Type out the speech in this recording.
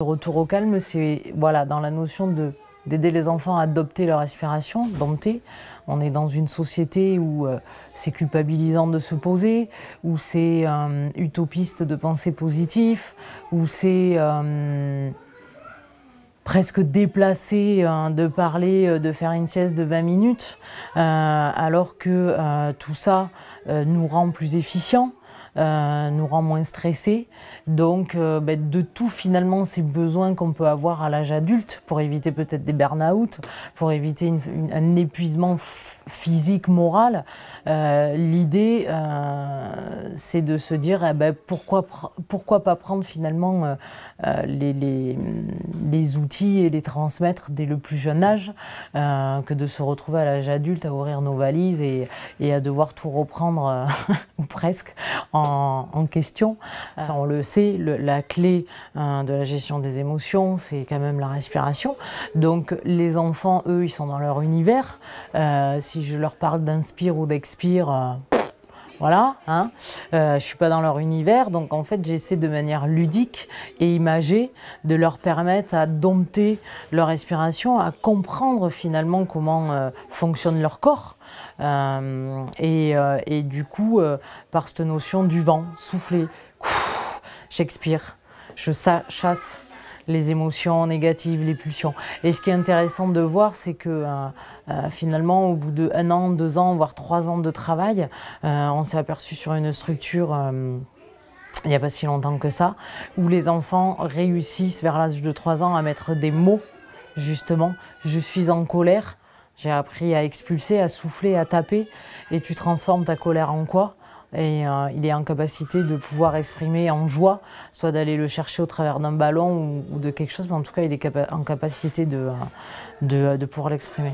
Le retour au calme, c'est voilà, dans la notion d'aider les enfants à adopter leur respiration, dompter. On est dans une société où c'est culpabilisant de se poser, où c'est utopiste de penser positif, où c'est presque déplacé de parler, de faire une sieste de 20 minutes, alors que tout ça nous rend plus efficients. Nous rend moins stressés. Donc de tout finalement ces besoins qu'on peut avoir à l'âge adulte pour éviter peut-être des burn-out, pour éviter un épuisement physique, moral, l'idée c'est de se dire pourquoi pas prendre finalement les outils et les transmettre dès le plus jeune âge que de se retrouver à l'âge adulte à ouvrir nos valises et à devoir tout reprendre ou presque en question. Enfin, on le sait, la clé de la gestion des émotions, c'est quand même la respiration. Donc les enfants, eux, ils sont dans leur univers. Si je leur parle d'inspire ou d'expire, voilà, hein, je suis pas dans leur univers, donc en fait j'essaie de manière ludique et imagée de leur permettre à dompter leur respiration, à comprendre finalement comment fonctionne leur corps. Et du coup, par cette notion du vent, souffler, j'expire, je chasse les émotions négatives, les pulsions. Et ce qui est intéressant de voir, c'est que finalement, au bout de 1 an, 2 ans, voire 3 ans de travail, on s'est aperçu sur une structure, il n'y a pas si longtemps que ça, où les enfants réussissent vers l'âge de 3 ans à mettre des mots, justement, je suis en colère. J'ai appris à expulser, à souffler, à taper, et tu transformes ta colère en quoi? Et il est en capacité de pouvoir exprimer en joie, soit d'aller le chercher au travers d'un ballon ou de quelque chose, mais en tout cas il est en capacité de pouvoir l'exprimer.